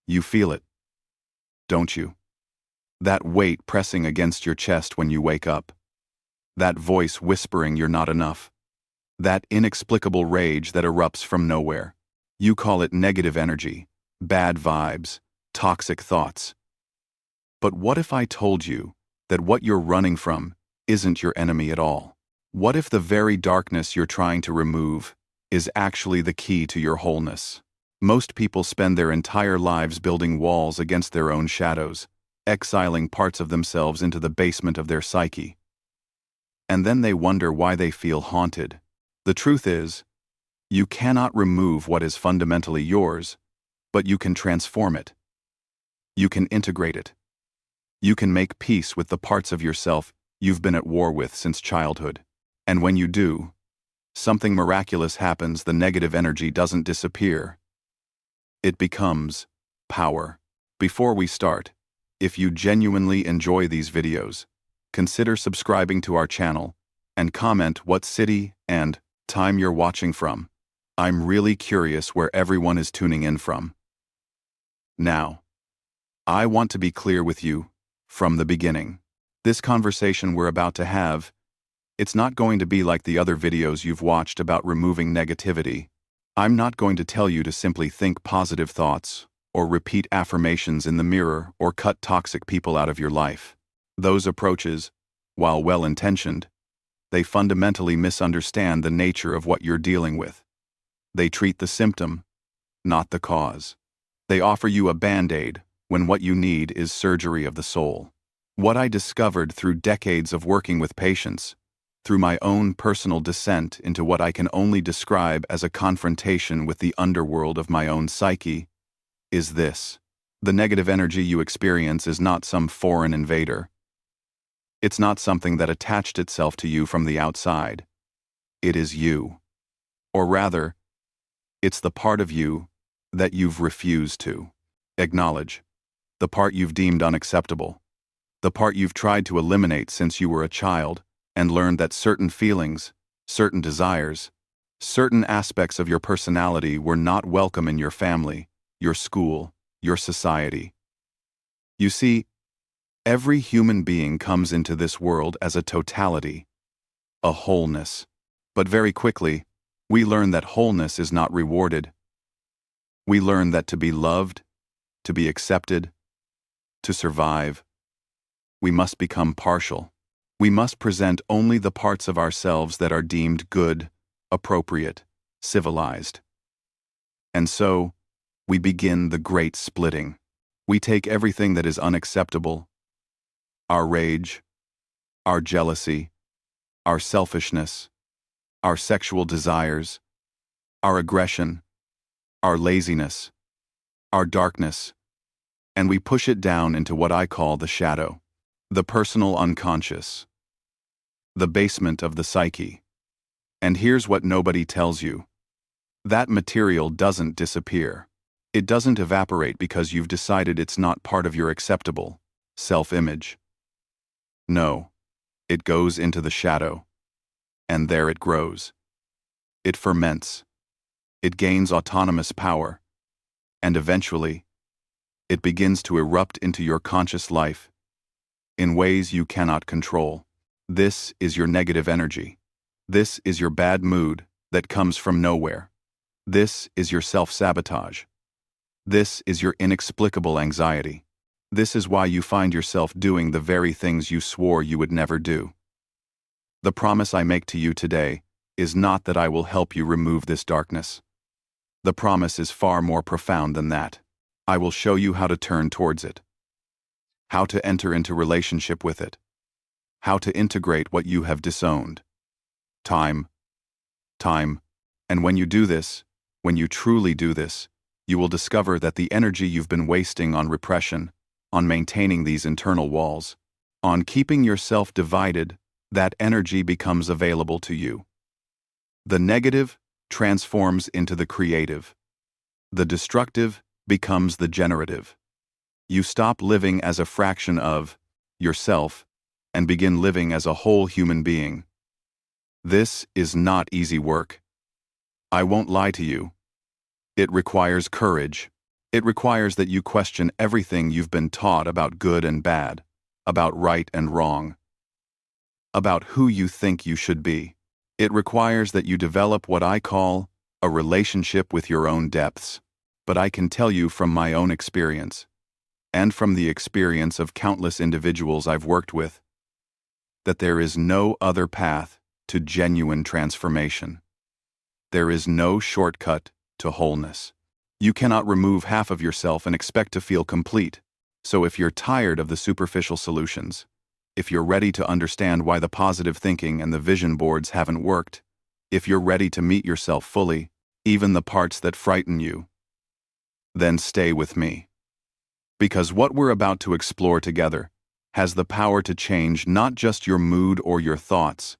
You feel it, don't you? That weight pressing against your chest when you wake up. That voice whispering you're not enough. That inexplicable rage that erupts from nowhere. You call it negative energy, bad vibes, toxic thoughts. But what if I told you that what you're running from isn't your enemy at all? What if the very darkness you're trying to remove is actually the key to your wholeness? Most people spend their entire lives building walls against their own shadows, exiling parts of themselves into the basement of their psyche. And then they wonder why they feel haunted. The truth is, you cannot remove what is fundamentally yours, but you can transform it. You can integrate it. You can make peace with the parts of yourself you've been at war with since childhood. And when you do, something miraculous happens. The negative energy doesn't disappear. It becomes power. Before we start, if you genuinely enjoy these videos, consider subscribing to our channel and comment what city and time you're watching from. I'm really curious where everyone is tuning in from. Now, I want to be clear with you from the beginning. This conversation we're about to have, it's not going to be like the other videos you've watched about removing negativity. I'm not going to tell you to simply think positive thoughts, or repeat affirmations in the mirror, or cut toxic people out of your life. Those approaches, while well-intentioned, they fundamentally misunderstand the nature of what you're dealing with. They treat the symptom, not the cause. They offer you a band-aid when what you need is surgery of the soul. What I discovered through decades of working with patients, through my own personal descent into what I can only describe as a confrontation with the underworld of my own psyche, is this. The negative energy you experience is not some foreign invader. It's not something that attached itself to you from the outside. It is you. Or rather, it's the part of you that you've refused to acknowledge, the part you've deemed unacceptable, the part you've tried to eliminate since you were a child, and learned that certain feelings, certain desires, certain aspects of your personality were not welcome in your family, your school, your society. You see, every human being comes into this world as a totality, a wholeness. But very quickly, we learn that wholeness is not rewarded. We learn that to be loved, to be accepted, to survive, we must become partial. We must present only the parts of ourselves that are deemed good, appropriate, civilized. And so, we begin the great splitting. We take everything that is unacceptable, our rage, our jealousy, our selfishness, our sexual desires, our aggression, our laziness, our darkness, and we push it down into what I call the shadow, the personal unconscious, the basement of the psyche. And here's what nobody tells you. That material doesn't disappear. It doesn't evaporate because you've decided it's not part of your acceptable self-image. No, it goes into the shadow, and there it grows. It ferments. It gains autonomous power, and eventually, it begins to erupt into your conscious life in ways you cannot control. This is your negative energy. This is your bad mood that comes from nowhere. This is your self-sabotage. This is your inexplicable anxiety. This is why you find yourself doing the very things you swore you would never do. The promise I make to you today is not that I will help you remove this darkness. The promise is far more profound than that. I will show you how to turn towards it, how to enter into relationship with it, how to integrate what you have disowned. Time. And when you do this, when you truly do this, you will discover that the energy you've been wasting on repression, on maintaining these internal walls, on keeping yourself divided, that energy becomes available to you. The negative transforms into the creative. The destructive becomes the generative. You stop living as a fraction of yourself and begin living as a whole human being. This is not easy work. I won't lie to you. It requires courage. It requires that you question everything you've been taught about good and bad, about right and wrong, about who you think you should be. It requires that you develop what I call a relationship with your own depths. But I can tell you from my own experience, and from the experience of countless individuals I've worked with, that there is no other path to genuine transformation. There is no shortcut to wholeness. You cannot remove half of yourself and expect to feel complete. So if you're tired of the superficial solutions, if you're ready to understand why the positive thinking and the vision boards haven't worked, if you're ready to meet yourself fully, even the parts that frighten you, then stay with me. Because what we're about to explore together has the power to change not just your mood or your thoughts,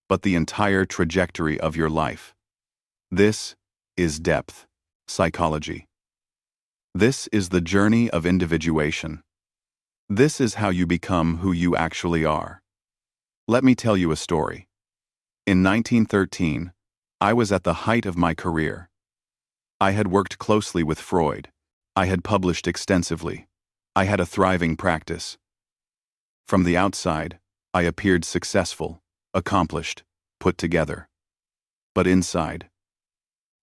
but the entire trajectory of your life. This is depth psychology. This is the journey of individuation. This is how you become who you actually are. Let me tell you a story. In 1913, I was at the height of my career. I had worked closely with Freud. I had published extensively. I had a thriving practice. From the outside, I appeared successful, accomplished, put together. But inside,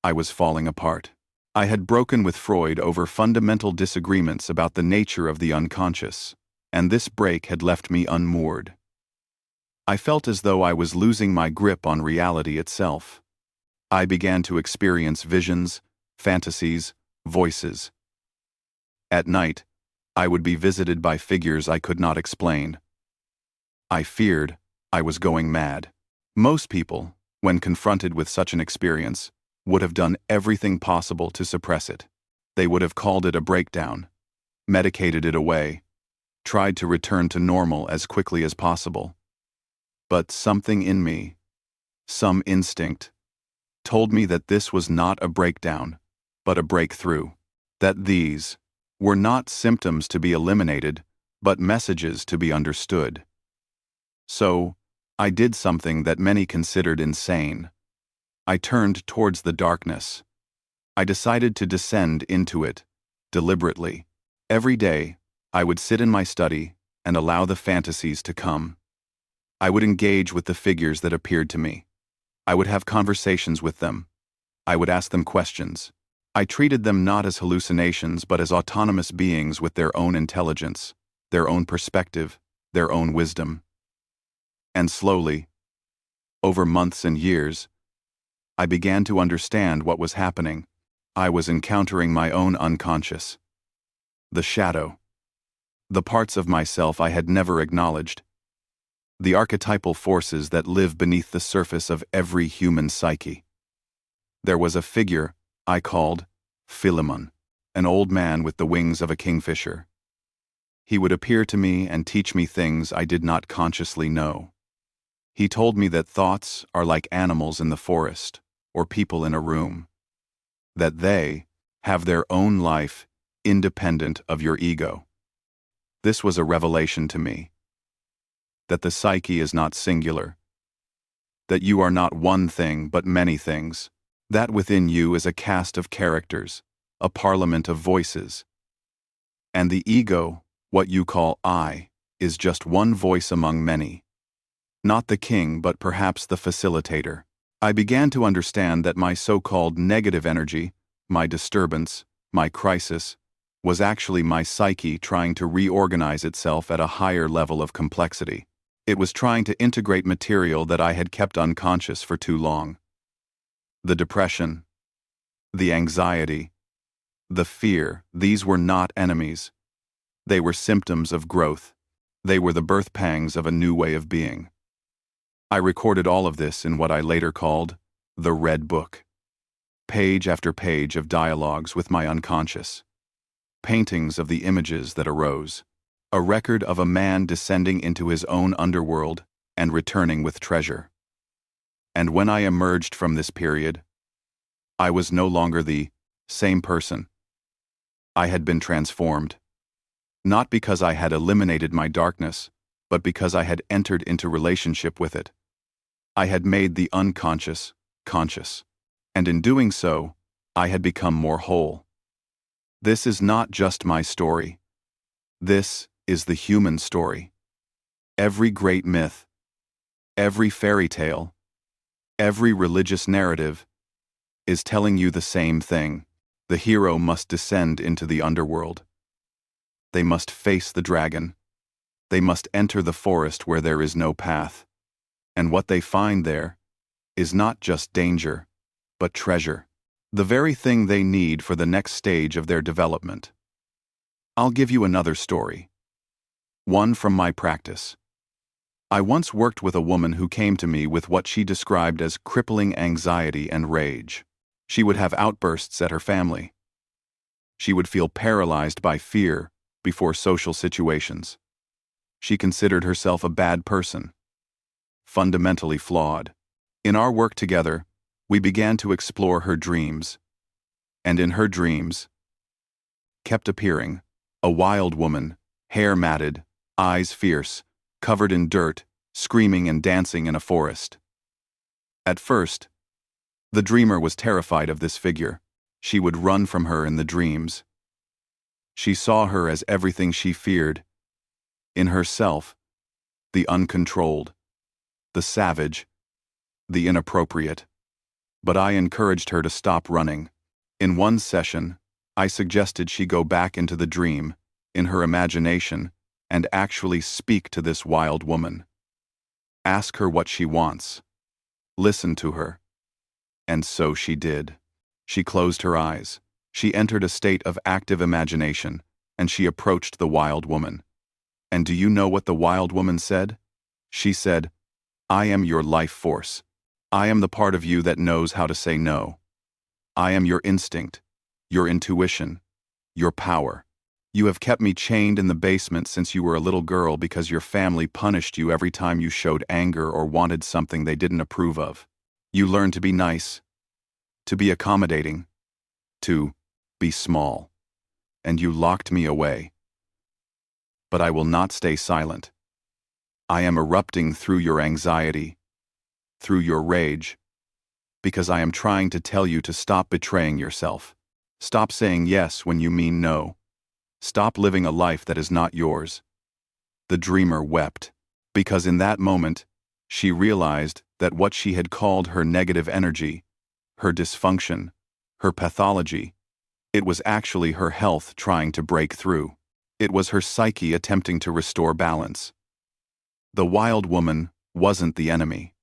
I was falling apart. I had broken with Freud over fundamental disagreements about the nature of the unconscious, and this break had left me unmoored. I felt as though I was losing my grip on reality itself. I began to experience visions, fantasies, voices. At night, I would be visited by figures I could not explain. I feared I was going mad. Most people, when confronted with such an experience, would have done everything possible to suppress it. They would have called it a breakdown, medicated it away, tried to return to normal as quickly as possible. But something in me, some instinct, told me that this was not a breakdown, but a breakthrough. That these were not symptoms to be eliminated, but messages to be understood. So, I did something that many considered insane. I turned towards the darkness. I decided to descend into it, deliberately. Every day, I would sit in my study and allow the fantasies to come. I would engage with the figures that appeared to me. I would have conversations with them. I would ask them questions. I treated them not as hallucinations but as autonomous beings with their own intelligence, their own perspective, their own wisdom. And slowly, over months and years, I began to understand what was happening. I was encountering my own unconscious. The shadow. The parts of myself I had never acknowledged. The archetypal forces that live beneath the surface of every human psyche. There was a figure I called Philemon, an old man with the wings of a kingfisher. He would appear to me and teach me things I did not consciously know. He told me that thoughts are like animals in the forest, or people in a room. That they have their own life independent of your ego. This was a revelation to me. That the psyche is not singular. That you are not one thing but many things. That within you is a cast of characters, a parliament of voices. And the ego, what you call I, is just one voice among many. Not the king but perhaps the facilitator. I began to understand that my so-called negative energy, my disturbance, my crisis, was actually my psyche trying to reorganize itself at a higher level of complexity. It was trying to integrate material that I had kept unconscious for too long. The depression, the anxiety, the fear, these were not enemies. They were symptoms of growth. They were the birth pangs of a new way of being. I recorded all of this in what I later called the Red Book. Page after page of dialogues with my unconscious. Paintings of the images that arose. A record of a man descending into his own underworld and returning with treasure. And when I emerged from this period, I was no longer the same person. I had been transformed. Not because I had eliminated my darkness, but because I had entered into relationship with it. I had made the unconscious conscious, and in doing so, I had become more whole. This is not just my story. This is the human story. Every great myth, every fairy tale, every religious narrative is telling you the same thing. The hero must descend into the underworld. They must face the dragon. They must enter the forest where there is no path. And what they find there is not just danger, but treasure. The very thing they need for the next stage of their development. I'll give you another story. One from my practice. I once worked with a woman who came to me with what she described as crippling anxiety and rage. She would have outbursts at her family. She would feel paralyzed by fear before social situations. She considered herself a bad person, fundamentally flawed. In our work together, we began to explore her dreams. And in her dreams, kept appearing, a wild woman, hair matted, eyes fierce, covered in dirt, screaming and dancing in a forest. At first, the dreamer was terrified of this figure. She would run from her in the dreams. She saw her as everything she feared. In herself, the uncontrolled, the savage, the inappropriate. But I encouraged her to stop running. In one session, I suggested she go back into the dream, in her imagination, and actually speak to this wild woman. Ask her what she wants. Listen to her. And so she did. She closed her eyes. She entered a state of active imagination, and she approached the wild woman. And do you know what the wild woman said? She said, "I am your life force. I am the part of you that knows how to say no. I am your instinct, your intuition, your power. You have kept me chained in the basement since you were a little girl because your family punished you every time you showed anger or wanted something they didn't approve of. You learned to be nice, to be accommodating, to be small. And you locked me away. But I will not stay silent. I am erupting through your anxiety, through your rage, because I am trying to tell you to stop betraying yourself. Stop saying yes when you mean no. Stop living a life that is not yours." The dreamer wept, because in that moment, she realized that what she had called her negative energy, her dysfunction, her pathology, it was actually her health trying to break through. It was her psyche attempting to restore balance. The wild woman wasn't the enemy.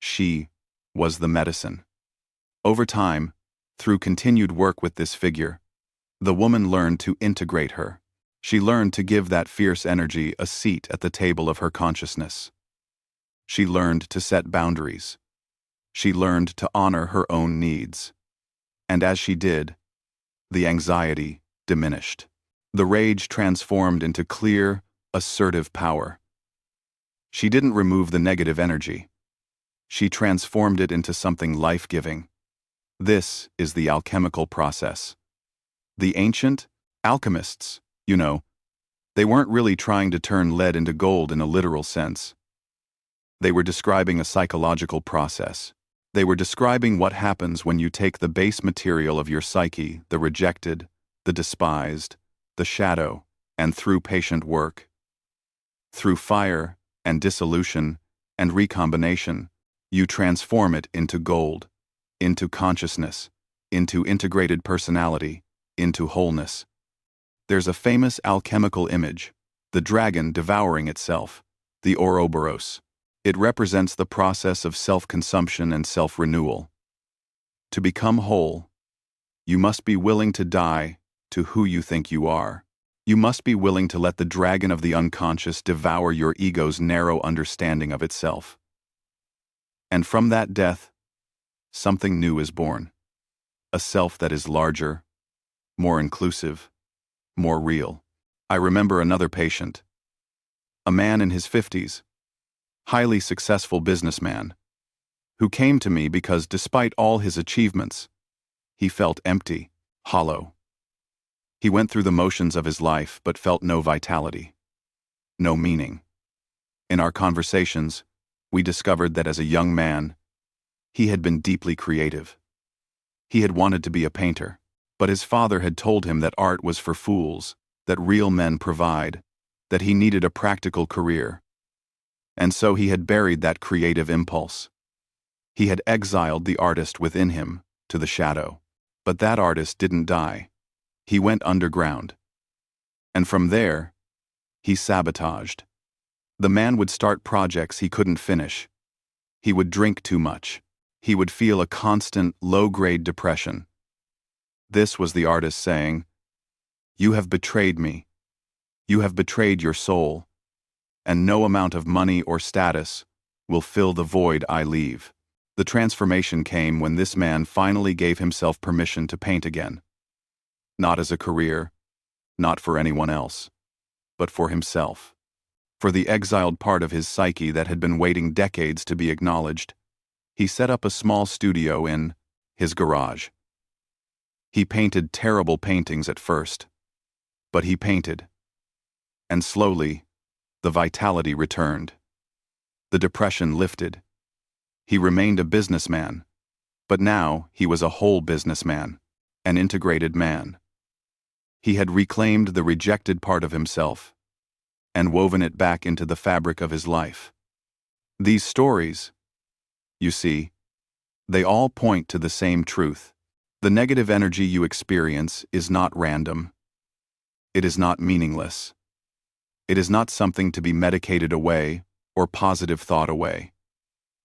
She was the medicine. Over time, through continued work with this figure, the woman learned to integrate her. She learned to give that fierce energy a seat at the table of her consciousness. She learned to set boundaries. She learned to honor her own needs. And as she did, the anxiety diminished. The rage transformed into clear, assertive power. She didn't remove the negative energy. She transformed it into something life-giving. This is the alchemical process. The ancient alchemists, they weren't really trying to turn lead into gold in a literal sense. They were describing a psychological process. They were describing what happens when you take the base material of your psyche, the rejected, the despised, the shadow, and through patient work, through fire and dissolution and recombination, you transform it into gold, into consciousness, into integrated personality, into wholeness. There's a famous alchemical image, the dragon devouring itself, the Ouroboros. It represents the process of self-consumption and self-renewal. To become whole, you must be willing to die to who you think you are. You must be willing to let the dragon of the unconscious devour your ego's narrow understanding of itself. And from that death, something new is born. A self that is larger, more inclusive, more real. I remember another patient, a man in his 50s, highly successful businessman, who came to me because despite all his achievements, he felt empty, hollow. He went through the motions of his life but felt no vitality, no meaning. In our conversations, we discovered that as a young man, he had been deeply creative. He had wanted to be a painter. But his father had told him that art was for fools, that real men provide, that he needed a practical career. And so he had buried that creative impulse. He had exiled the artist within him to the shadow. But that artist didn't die. He went underground. And from there, he sabotaged. The man would start projects he couldn't finish. He would drink too much. He would feel a constant, low-grade depression. This was the artist saying, "You have betrayed me. You have betrayed your soul, and no amount of money or status will fill the void I leave." The transformation came when this man finally gave himself permission to paint again. Not as a career, not for anyone else, but for himself. For the exiled part of his psyche that had been waiting decades to be acknowledged, he set up a small studio in his garage. He painted terrible paintings at first, but he painted. And slowly, the vitality returned. The depression lifted. He remained a businessman, but now he was a whole businessman, an integrated man. He had reclaimed the rejected part of himself and woven it back into the fabric of his life. These stories, you see, they all point to the same truth. The negative energy you experience is not random. It is not meaningless. It is not something to be medicated away or positive thought away.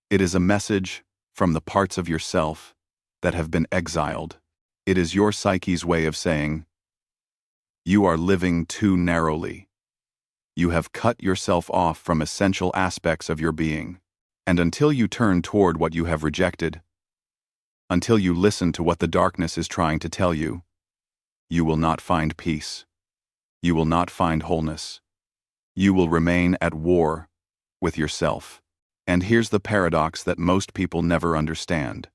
It is a message from the parts of yourself that have been exiled. It is your psyche's way of saying, "You are living too narrowly. You have cut yourself off from essential aspects of your being. And until you turn toward what you have rejected, until you listen to what the darkness is trying to tell you, you will not find peace. You will not find wholeness. You will remain at war with yourself." And here's the paradox that most people never understand.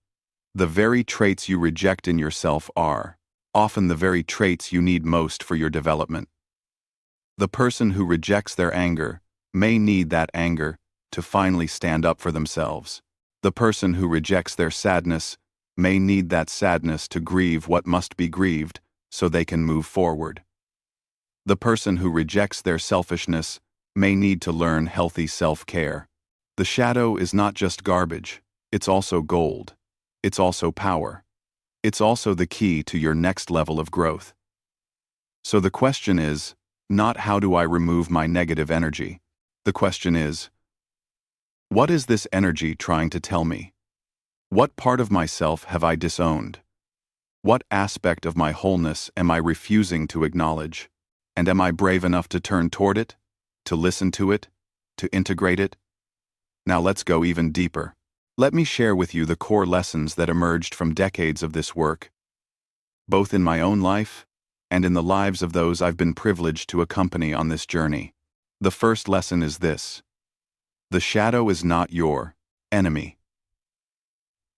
The very traits you reject in yourself are often the very traits you need most for your development. The person who rejects their anger may need that anger to finally stand up for themselves. The person who rejects their sadness may need that sadness to grieve what must be grieved so they can move forward. The person who rejects their selfishness may need to learn healthy self-care. The shadow is not just garbage, it's also gold. It's also power. It's also the key to your next level of growth. So the question is not how do I remove my negative energy? The question is, what is this energy trying to tell me? What part of myself have I disowned? What aspect of my wholeness am I refusing to acknowledge? And am I brave enough to turn toward it, to listen to it, to integrate it? Now let's go even deeper. Let me share with you the core lessons that emerged from decades of this work, both in my own life and in the lives of those I've been privileged to accompany on this journey. The first lesson is this: the shadow is not your enemy.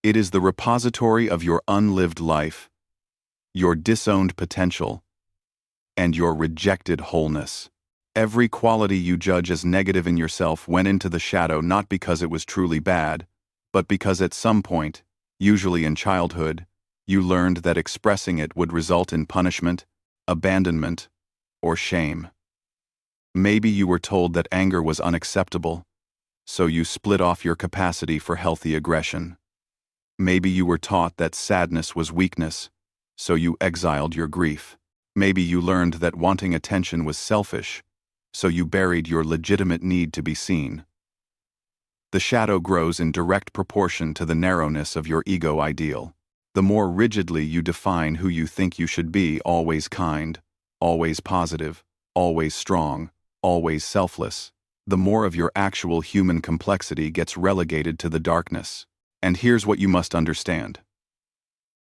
It is the repository of your unlived life, your disowned potential, and your rejected wholeness. Every quality you judge as negative in yourself went into the shadow not because it was truly bad, but because at some point, usually in childhood, you learned that expressing it would result in punishment, abandonment, or shame. Maybe you were told that anger was unacceptable, so you split off your capacity for healthy aggression. Maybe you were taught that sadness was weakness, so you exiled your grief. Maybe you learned that wanting attention was selfish, so you buried your legitimate need to be seen. The shadow grows in direct proportion to the narrowness of your ego ideal. The more rigidly you define who you think you should be, always kind, always positive, always strong, always selfless, the more of your actual human complexity gets relegated to the darkness. And here's what you must understand.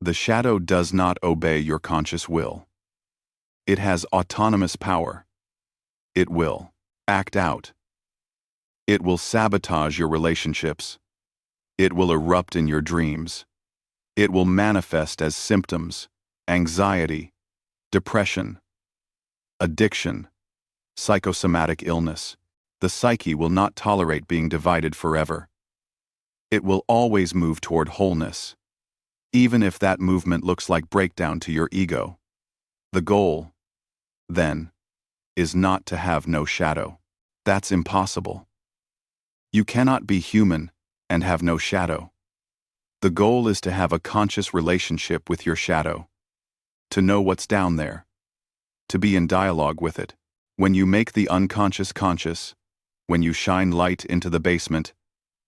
The shadow does not obey your conscious will. It has autonomous power. It will act out. It will sabotage your relationships. It will erupt in your dreams. It will manifest as symptoms, anxiety, depression, addiction, psychosomatic illness. The psyche will not tolerate being divided forever. It will always move toward wholeness, even if that movement looks like breakdown to your ego. The goal, then, is not to have no shadow. That's impossible. You cannot be human and have no shadow. The goal is to have a conscious relationship with your shadow, to know what's down there, to be in dialogue with it. When you make the unconscious conscious, when you shine light into the basement,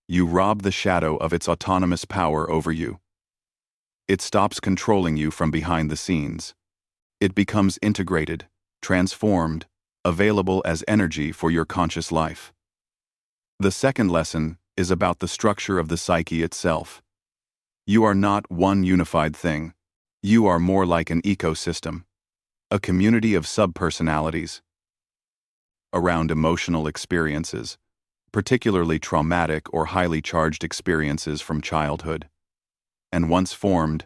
you rob the shadow of its autonomous power over you. It stops controlling you from behind the scenes. It becomes integrated, transformed, available as energy for your conscious life. The second lesson is about the structure of the psyche itself. You are not one unified thing. You are more like an ecosystem, a community of subpersonalities around emotional experiences, particularly traumatic or highly charged experiences from childhood. And once formed,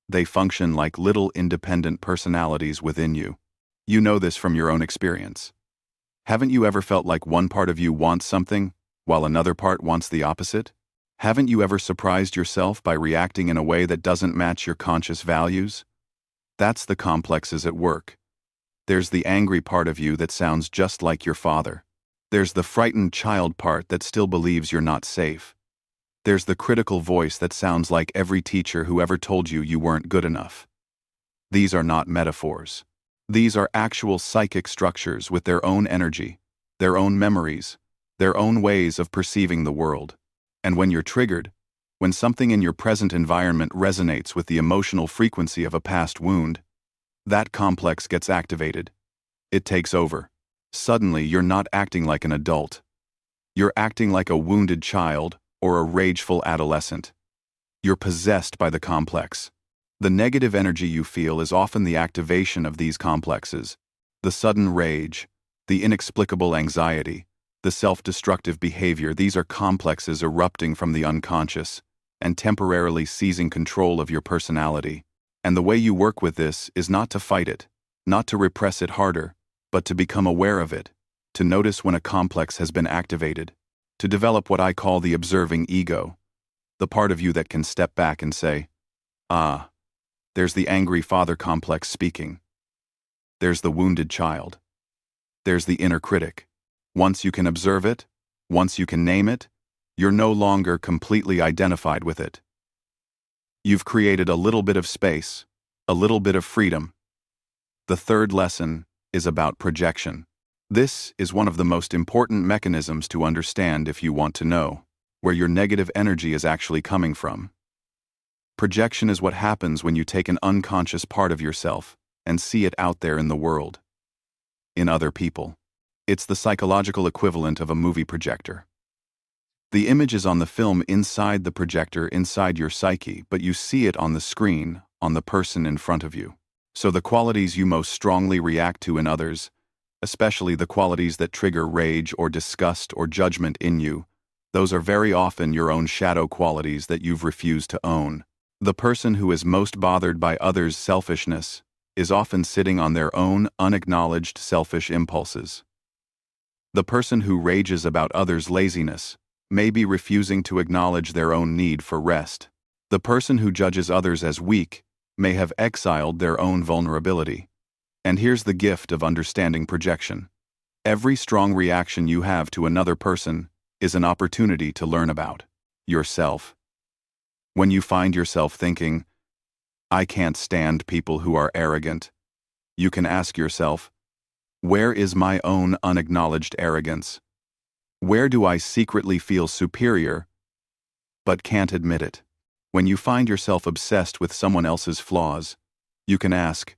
they function like little independent personalities within you. You know this from your own experience. Haven't you ever felt like one part of you wants something, while another part wants the opposite? Haven't you ever surprised yourself by reacting in a way that doesn't match your conscious values? That's the complexes at work. There's the angry part of you that sounds just like your father. There's the frightened child part that still believes you're not safe. There's the critical voice that sounds like every teacher who ever told you you weren't good enough. These are not metaphors. These are actual psychic structures with their own energy, their own memories, their own ways of perceiving the world. And when you're triggered, when something in your present environment resonates with the emotional frequency of a past wound, that complex gets activated. It takes over. Suddenly, you're not acting like an adult. You're acting like a wounded child or a rageful adolescent. You're possessed by the complex. The negative energy you feel is often the activation of these complexes, the sudden rage, the inexplicable anxiety, the self-destructive behavior. These are complexes erupting from the unconscious and temporarily seizing control of your personality. And the way you work with this is not to fight it, not to repress it harder, but to become aware of it, to notice when a complex has been activated, to develop what I call the observing ego, the part of you that can step back and say, ah, there's the angry father complex speaking. There's the wounded child. There's the inner critic. Once you can observe it, once you can name it, you're no longer completely identified with it. You've created a little bit of space, a little bit of freedom. The third lesson is about projection. This is one of the most important mechanisms to understand if you want to know where your negative energy is actually coming from. Projection is what happens when you take an unconscious part of yourself and see it out there in the world, in other people. It's the psychological equivalent of a movie projector. The image is on the film inside the projector, inside your psyche, but you see it on the screen, on the person in front of you. So the qualities you most strongly react to in others, especially the qualities that trigger rage or disgust or judgment in you, those are very often your own shadow qualities that you've refused to own. The person who is most bothered by others' selfishness is often sitting on their own unacknowledged selfish impulses. The person who rages about others' laziness may be refusing to acknowledge their own need for rest. The person who judges others as weak may have exiled their own vulnerability. And here's the gift of understanding projection. Every strong reaction you have to another person is an opportunity to learn about yourself. When you find yourself thinking, I can't stand people who are arrogant, you can ask yourself, where is my own unacknowledged arrogance? Where do I secretly feel superior, but can't admit it? When you find yourself obsessed with someone else's flaws, you can ask,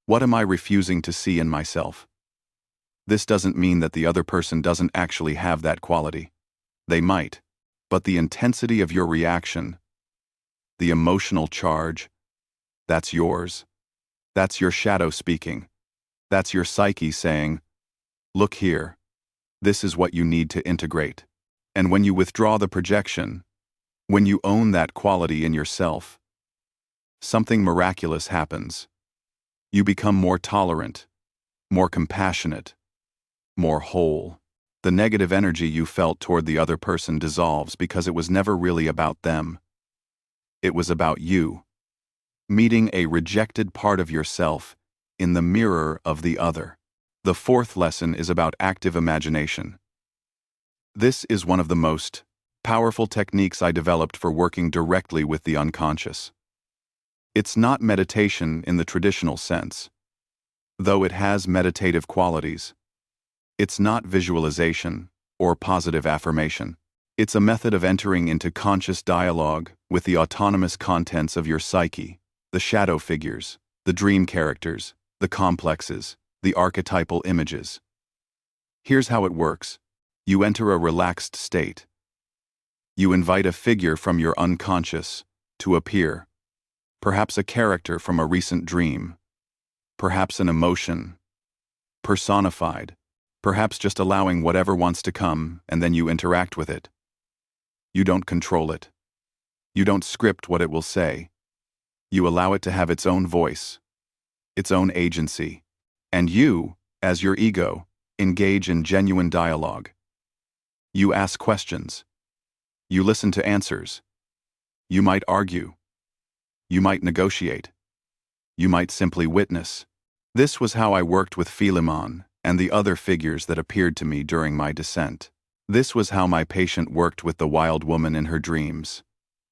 what am I refusing to see in myself? This doesn't mean that the other person doesn't actually have that quality. They might, but the intensity of your reaction, the emotional charge, that's yours. That's your shadow speaking. That's your psyche saying, look here, this is what you need to integrate. And when you withdraw the projection, when you own that quality in yourself, something miraculous happens. You become more tolerant, more compassionate, more whole. The negative energy you felt toward the other person dissolves because it was never really about them. It was about you. meeting a rejected part of yourself in the mirror of the other. The fourth lesson is about active imagination. This is one of the most powerful techniques I developed for working directly with the unconscious. It's not meditation in the traditional sense, though it has meditative qualities. It's not visualization or positive affirmation. It's a method of entering into conscious dialogue with the autonomous contents of your psyche, the shadow figures, the dream characters, the complexes, the archetypal images. Here's how it works. You enter a relaxed state. You invite a figure from your unconscious to appear, perhaps a character from a recent dream, perhaps an emotion, personified, perhaps just allowing whatever wants to come, and then you interact with it. You don't control it. You don't script what it will say. You allow it to have its own voice, its own agency, and you, as your ego, engage in genuine dialogue. You ask questions. You listen to answers. You might argue. You might negotiate. You might simply witness. This was how I worked with Philemon and the other figures that appeared to me during my descent. This was how my patient worked with the wild woman in her dreams.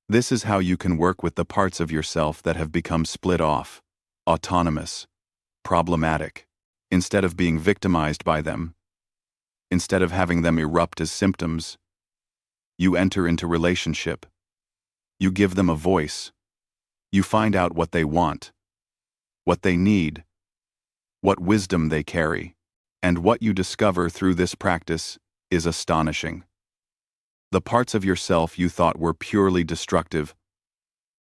This is how you can work with the parts of yourself that have become split off, autonomous, problematic, instead of being victimized by them. Instead of having them erupt as symptoms, you enter into relationship. You give them a voice. You find out what they want, what they need, what wisdom they carry, and what you discover through this practice is astonishing. The parts of yourself you thought were purely destructive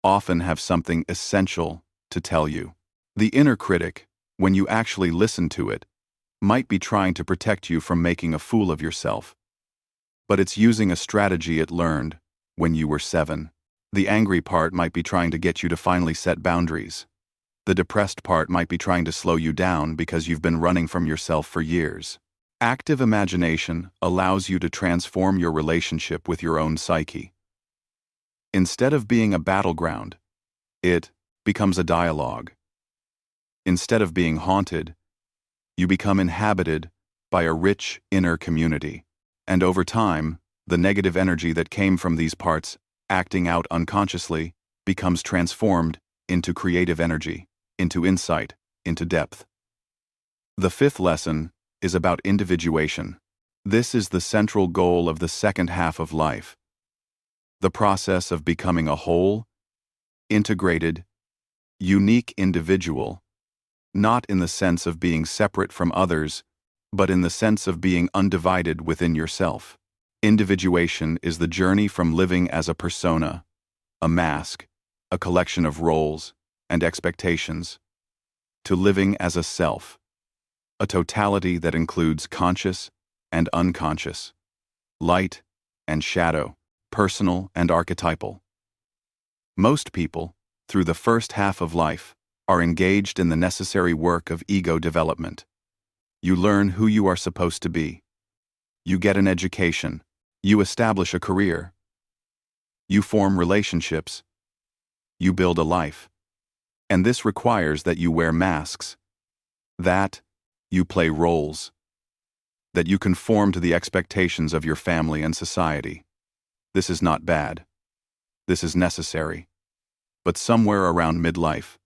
often have something essential to tell you. The inner critic, when you actually listen to it, might be trying to protect you from making a fool of yourself. But it's using a strategy it learned when you were 7. The angry part might be trying to get you to finally set boundaries. The depressed part might be trying to slow you down because you've been running from yourself for years. Active imagination allows you to transform your relationship with your own psyche. Instead of being a battleground, it becomes a dialogue. Instead of being haunted, you become inhabited by a rich inner community. And over time, the negative energy that came from these parts acting out unconsciously becomes transformed into creative energy, into insight, into depth. The fifth lesson is about individuation. This is the central goal of the second half of life. The process of becoming a whole, integrated, unique individual, not in the sense of being separate from others, but in the sense of being undivided within yourself. Individuation is the journey from living as a persona, a mask, a collection of roles and expectations, to living as a self, a totality that includes conscious and unconscious, light and shadow, personal and archetypal. Most people, through the first half of life, are engaged in the necessary work of ego development. You learn who you are supposed to be. You get an education. You establish a career. You form relationships. You build a life. And this requires that you wear masks, that you play roles, that you conform to the expectations of your family and society. This is not bad. This is necessary. But somewhere around midlife,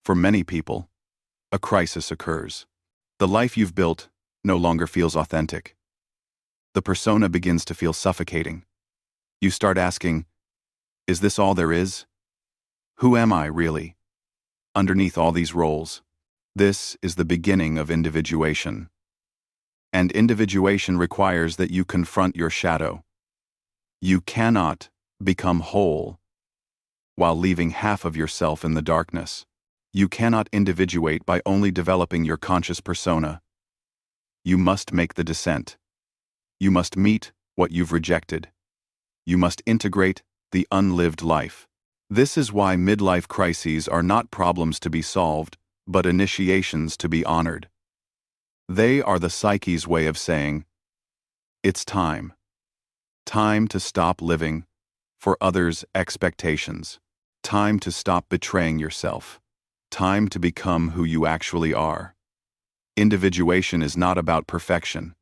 for many people, a crisis occurs. The life you've built no longer feels authentic. The persona begins to feel suffocating. You start asking, is this all there is? Who am I, really? Underneath all these roles, this is the beginning of individuation. And individuation requires that you confront your shadow. You cannot become whole while leaving half of yourself in the darkness. You cannot individuate by only developing your conscious persona. You must make the descent. You must meet what you've rejected. You must integrate the unlived life. This is why midlife crises are not problems to be solved, but initiations to be honored. They are the psyche's way of saying, it's time. Time to stop living for others' expectations. Time to stop betraying yourself. Time to become who you actually are. Individuation is not about perfection.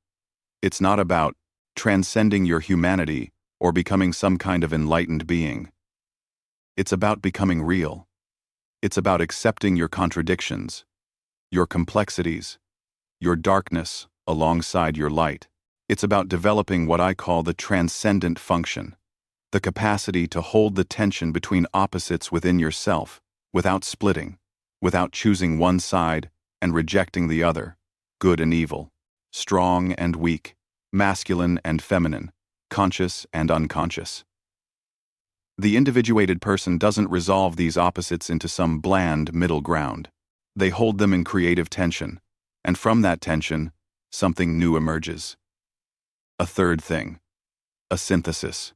It's not about transcending your humanity or becoming some kind of enlightened being. It's about becoming real. It's about accepting your contradictions, your complexities, your darkness alongside your light. It's about developing what I call the transcendent function, the capacity to hold the tension between opposites within yourself, without splitting, without choosing one side and rejecting the other, good and evil, strong and weak, masculine and feminine, conscious and unconscious. The individuated person doesn't resolve these opposites into some bland middle ground. They hold them in creative tension, and from that tension, something new emerges. A third thing, a synthesis,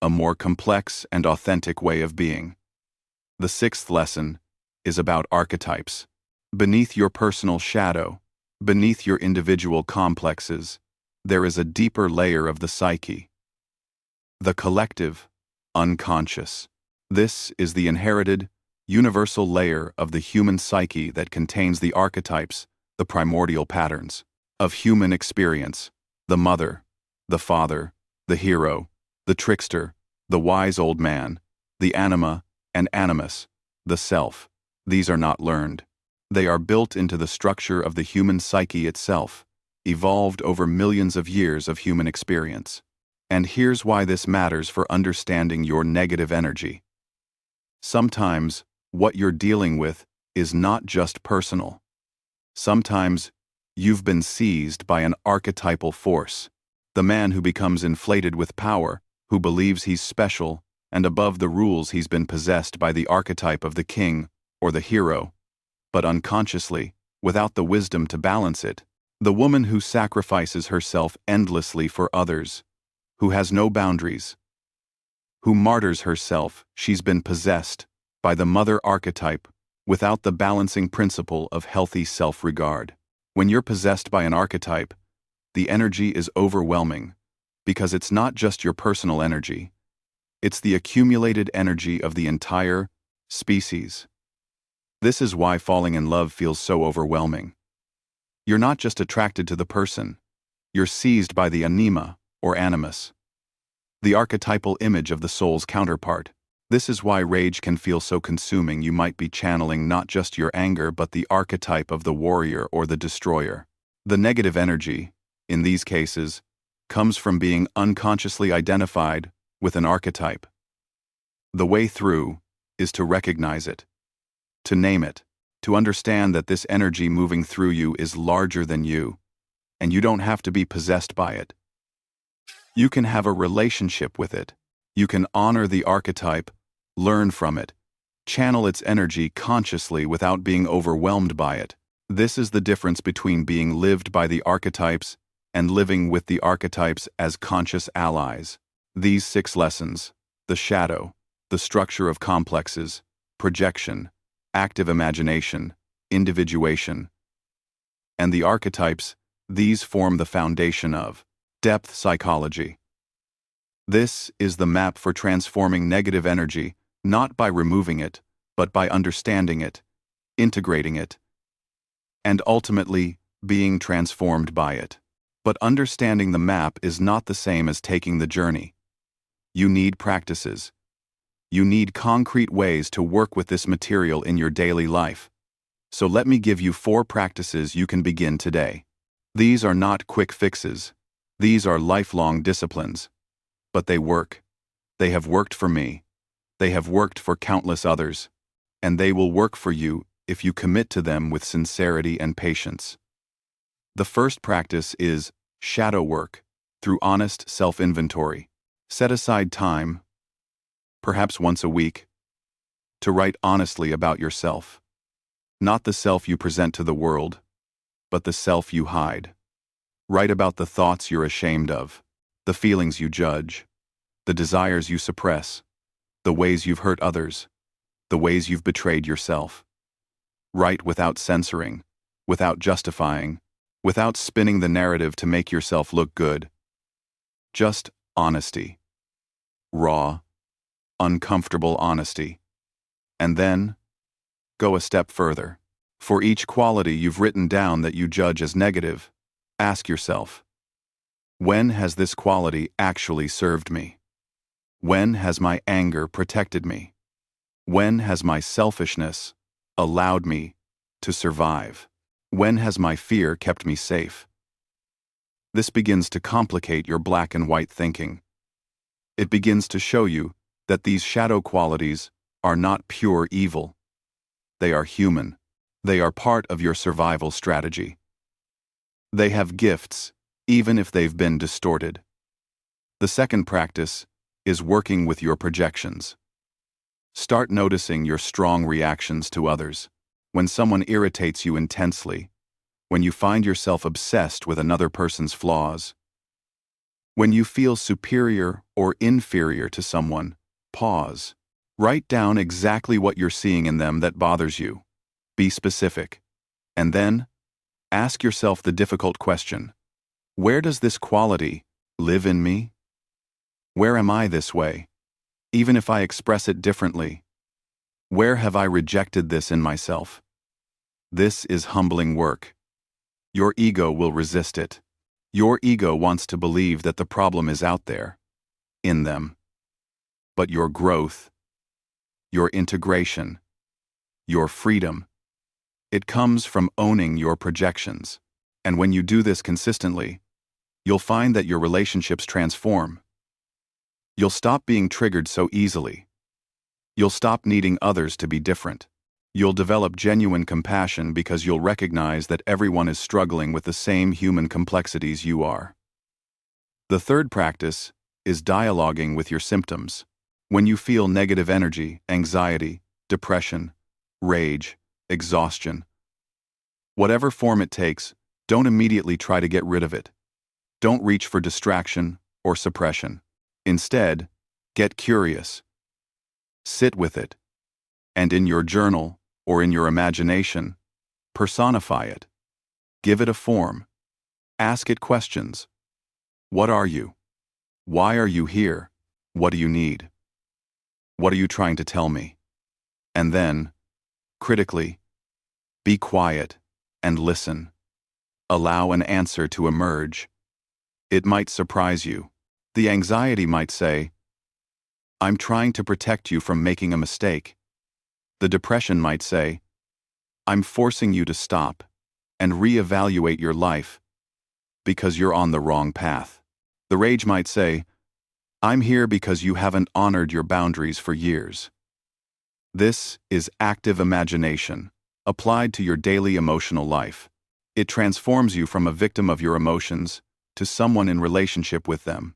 a more complex and authentic way of being. The sixth lesson is about archetypes. Beneath your personal shadow, beneath your individual complexes, there is a deeper layer of the psyche. The collective, unconscious. This is the inherited, universal layer of the human psyche that contains the archetypes, the primordial patterns, of human experience, the mother, the father, the hero, the trickster, the wise old man, the anima and animus, the self. These are not learned. They are built into the structure of the human psyche itself, evolved over millions of years of human experience. And here's why this matters for understanding your negative energy. Sometimes, what you're dealing with is not just personal. Sometimes, you've been seized by an archetypal force, the man who becomes inflated with power, who believes he's special and above the rules. He's been possessed by the archetype of the king or the hero, but unconsciously, without the wisdom to balance it, the woman who sacrifices herself endlessly for others, who has no boundaries, who martyrs herself. She's been possessed by the mother archetype without the balancing principle of healthy self-regard. When you're possessed by an archetype, the energy is overwhelming because it's not just your personal energy, it's the accumulated energy of the entire species. This is why falling in love feels so overwhelming. You're not just attracted to the person, you're seized by the anima or animus, the archetypal image of the soul's counterpart. This is why rage can feel so consuming. You might be channeling not just your anger but the archetype of the warrior or the destroyer. The negative energy, in these cases, comes from being unconsciously identified with an archetype. The way through is to recognize it, to name it, to understand that this energy moving through you is larger than you, and you don't have to be possessed by it. You can have a relationship with it. You can honor the archetype, learn from it, channel its energy consciously without being overwhelmed by it. This is the difference between being lived by the archetypes and living with the archetypes as conscious allies. These 6 lessons, the shadow, the structure of complexes, projection, active imagination, individuation, and the archetypes, these form the foundation of depth psychology. This is the map for transforming negative energy, not by removing it, but by understanding it, integrating it, and ultimately being transformed by it. But understanding the map is not the same as taking the journey. You need practices. You need concrete ways to work with this material in your daily life. So let me give you 4 practices you can begin today. These are not quick fixes. These are lifelong disciplines. But they work. They have worked for me. They have worked for countless others. And they will work for you if you commit to them with sincerity and patience. The first practice is shadow work, through honest self-inventory. Set aside time, perhaps once a week, to write honestly about yourself. Not the self you present to the world, but the self you hide. Write about the thoughts you're ashamed of, the feelings you judge, the desires you suppress, the ways you've hurt others, the ways you've betrayed yourself. Write without censoring, without justifying, without spinning the narrative to make yourself look good. Just honesty. Raw, uncomfortable honesty. And then, go a step further. For each quality you've written down that you judge as negative, ask yourself, when has this quality actually served me? When has my anger protected me? When has my selfishness allowed me to survive? When has my fear kept me safe? This begins to complicate your black and white thinking. It begins to show you that these shadow qualities are not pure evil. They are human. They are part of your survival strategy. They have gifts, even if they've been distorted. The second practice is working with your projections. Start noticing your strong reactions to others. When someone irritates you intensely, when you find yourself obsessed with another person's flaws, when you feel superior or inferior to someone, pause. Write down exactly what you're seeing in them that bothers you. Be specific. And then, ask yourself the difficult question: where does this quality live in me? Where am I this way, even if I express it differently? Where have I rejected this in myself? This is humbling work. Your ego will resist it. Your ego wants to believe that the problem is out there, in them. But your growth, your integration, your freedom, it comes from owning your projections. And when you do this consistently, you'll find that your relationships transform. You'll stop being triggered so easily. You'll stop needing others to be different. You'll develop genuine compassion because you'll recognize that everyone is struggling with the same human complexities you are. The third practice is dialoguing with your symptoms. When you feel negative energy, anxiety, depression, rage, exhaustion, whatever form it takes, don't immediately try to get rid of it. Don't reach for distraction or suppression. Instead, get curious. Sit with it. And in your journal or in your imagination, personify it. Give it a form. Ask it questions. What are you? Why are you here? What do you need? What are you trying to tell me? And then, critically, be quiet and listen. Allow an answer to emerge. It might surprise you. The anxiety might say, I'm trying to protect you from making a mistake. The depression might say, I'm forcing you to stop and reevaluate your life because you're on the wrong path. The rage might say, I'm here because you haven't honored your boundaries for years. This is active imagination, applied to your daily emotional life. It transforms you from a victim of your emotions to someone in relationship with them.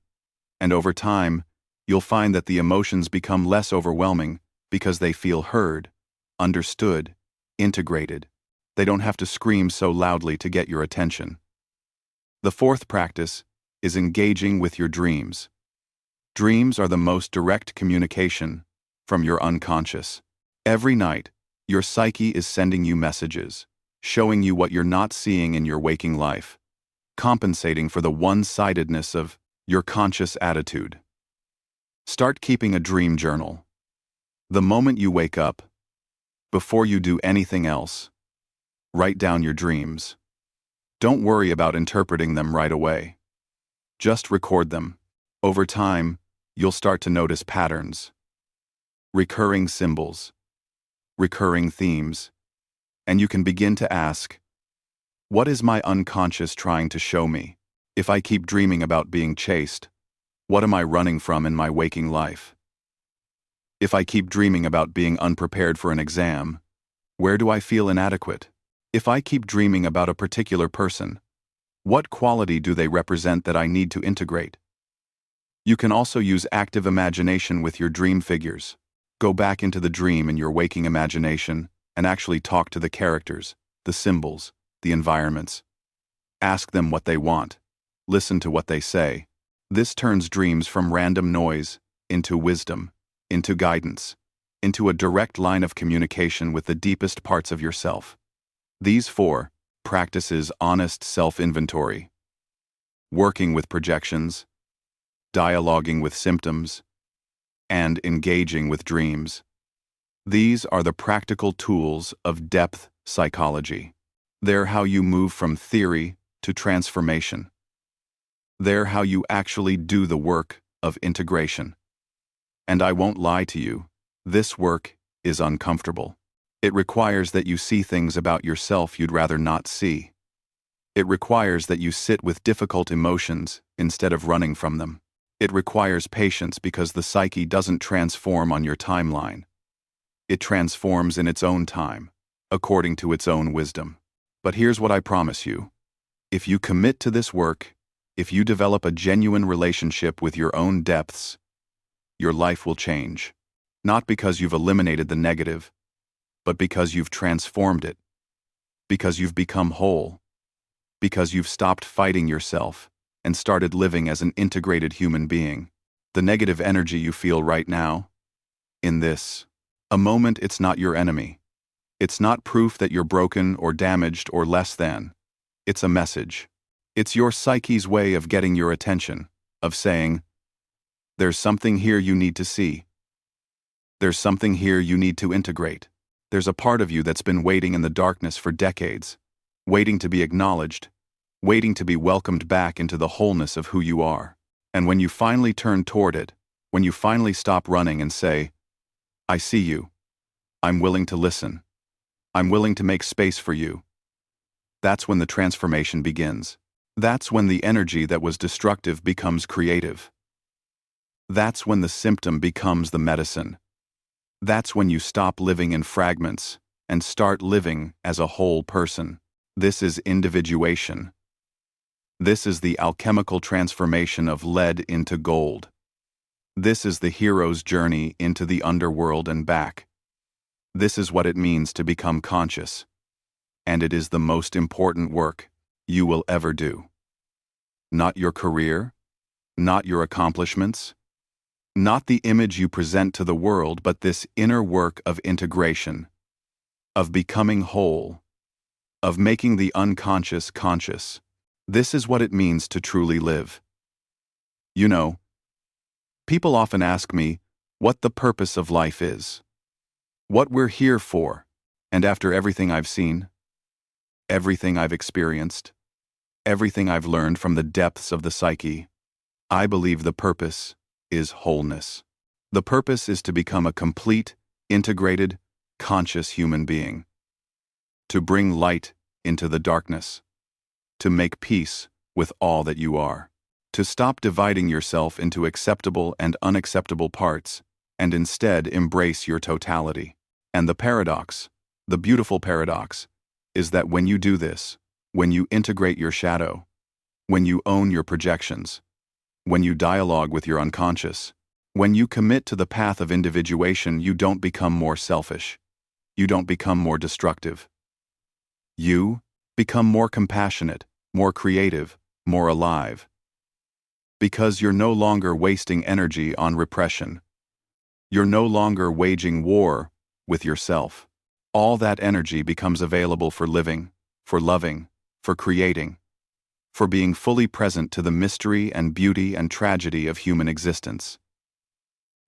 And over time, you'll find that the emotions become less overwhelming because they feel heard, understood, integrated. They don't have to scream so loudly to get your attention. The fourth practice is engaging with your dreams. Dreams are the most direct communication from your unconscious. Every night, your psyche is sending you messages, showing you what you're not seeing in your waking life, compensating for the one-sidedness of your conscious attitude. Start keeping a dream journal. The moment you wake up, before you do anything else, write down your dreams. Don't worry about interpreting them right away. Just record them. Over time, you'll start to notice patterns, recurring symbols, recurring themes, and you can begin to ask, what is my unconscious trying to show me? If I keep dreaming about being chased, what am I running from in my waking life? If I keep dreaming about being unprepared for an exam, where do I feel inadequate? If I keep dreaming about a particular person, what quality do they represent that I need to integrate? You can also use active imagination with your dream figures. Go back into the dream in your waking imagination and actually talk to the characters, the symbols, the environments. Ask them what they want. Listen to what they say. This turns dreams from random noise into wisdom, into guidance, into a direct line of communication with the deepest parts of yourself. These four practices honest self-inventory, working with projections, dialoguing with symptoms, and engaging with dreams These are the practical tools of depth psychology. They're how you move from theory to transformation. They're how you actually do the work of integration. And I won't lie to you, this work is uncomfortable. It requires that you see things about yourself you'd rather not see. It requires that you sit with difficult emotions instead of running from them. It requires patience because the psyche doesn't transform on your timeline. It transforms in its own time, according to its own wisdom. But here's what I promise you. If you commit to this work, if you develop a genuine relationship with your own depths, your life will change. Not because you've eliminated the negative, but because you've transformed it. Because you've become whole. Because you've stopped fighting yourself and started living as an integrated human being. The negative energy you feel right now, in this, a moment, it's not your enemy. It's not proof that you're broken or damaged or less than. It's a message. It's your psyche's way of getting your attention, of saying, there's something here you need to see. There's something here you need to integrate. There's a part of you that's been waiting in the darkness for decades, waiting to be acknowledged, waiting to be welcomed back into the wholeness of who you are. And when you finally turn toward it, when you finally stop running and say, I see you. I'm willing to listen. I'm willing to make space for you. That's when the transformation begins. That's when the energy that was destructive becomes creative. That's when the symptom becomes the medicine. That's when you stop living in fragments and start living as a whole person. This is individuation. This is the alchemical transformation of lead into gold. This is the hero's journey into the underworld and back. This is what it means to become conscious. And it is the most important work you will ever do. Not your career, not your accomplishments, not the image you present to the world, but this inner work of integration, of becoming whole, of making the unconscious conscious. This is what it means to truly live. You know, people often ask me what the purpose of life is, what we're here for, and after everything I've seen, everything I've experienced, everything I've learned from the depths of the psyche, I believe the purpose is wholeness. The purpose is to become a complete, integrated, conscious human being. To bring light into the darkness. To make peace with all that you are. To stop dividing yourself into acceptable and unacceptable parts, and instead embrace your totality. And the paradox, the beautiful paradox, is that when you do this, when you integrate your shadow, when you own your projections, when you dialogue with your unconscious, when you commit to the path of individuation, you don't become more selfish. You don't become more destructive. You become more compassionate, more creative, more alive. Because you're no longer wasting energy on repression. You're no longer waging war with yourself. All that energy becomes available for living, for loving, for creating, for being fully present to the mystery and beauty and tragedy of human existence.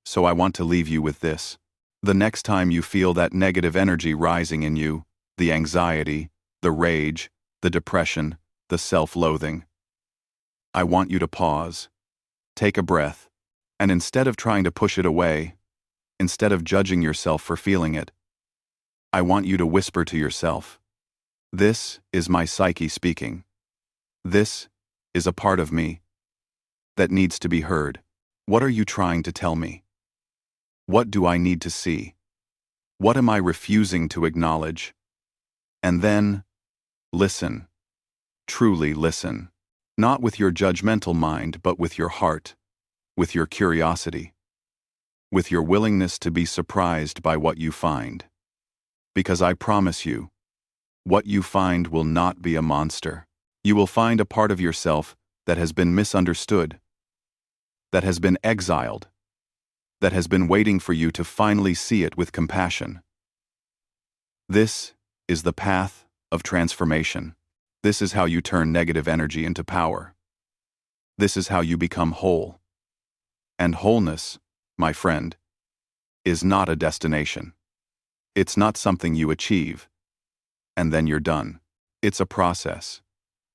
So I want to leave you with this. The next time you feel that negative energy rising in you, the anxiety, the rage, the depression, the self-loathing, I want you to pause, take a breath, and instead of trying to push it away, instead of judging yourself for feeling it, I want you to whisper to yourself, this is my psyche speaking. This is a part of me that needs to be heard. What are you trying to tell me? What do I need to see? What am I refusing to acknowledge? And then, listen. Truly listen. Not with your judgmental mind, but with your heart, with your curiosity, with your willingness to be surprised by what you find. Because I promise you, what you find will not be a monster. You will find a part of yourself that has been misunderstood, that has been exiled, that has been waiting for you to finally see it with compassion. This is the path of transformation. This is how you turn negative energy into power. This is how you become whole. And wholeness, my friend, is not a destination. It's not something you achieve, and then you're done. It's a process.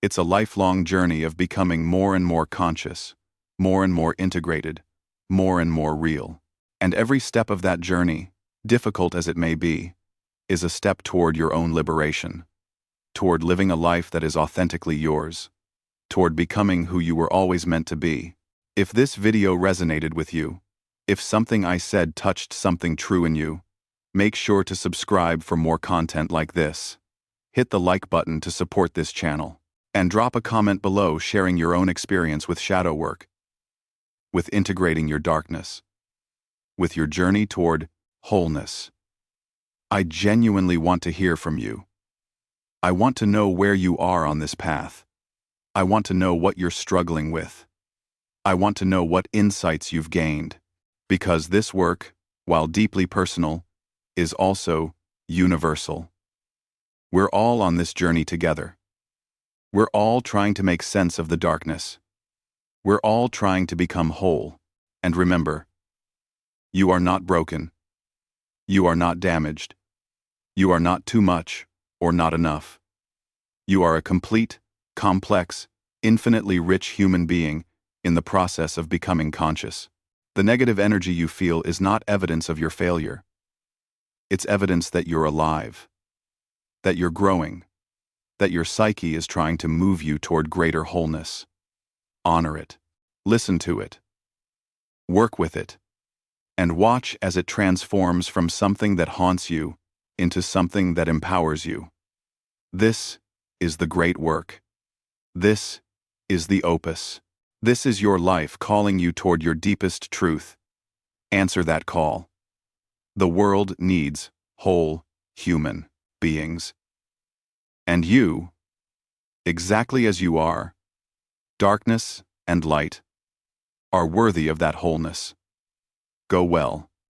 It's a lifelong journey of becoming more and more conscious, more and more integrated, more and more real. And every step of that journey, difficult as it may be, is a step toward your own liberation, toward living a life that is authentically yours, toward becoming who you were always meant to be. If this video resonated with you, if something I said touched something true in you, make sure to subscribe for more content like this. Hit the like button to support this channel, and drop a comment below sharing your own experience with shadow work, with integrating your darkness, with your journey toward wholeness. I genuinely want to hear from you. I want to know where you are on this path. I want to know what you're struggling with. I want to know what insights you've gained, because this work, while deeply personal, is also universal. We're all on this journey together. We're all trying to make sense of the darkness. We're all trying to become whole. And remember, you are not broken. You are not damaged. You are not too much or not enough. You are a complete, complex, infinitely rich human being in the process of becoming conscious. The negative energy you feel is not evidence of your failure. It's evidence that you're alive, that you're growing, that your psyche is trying to move you toward greater wholeness. Honor it. Listen to it. Work with it. And watch as it transforms from something that haunts you into something that empowers you. This is the great work. This is the opus. This is your life calling you toward your deepest truth. Answer that call. The world needs whole, human beings. And you, exactly as you are, darkness and light, are worthy of that wholeness. Go well.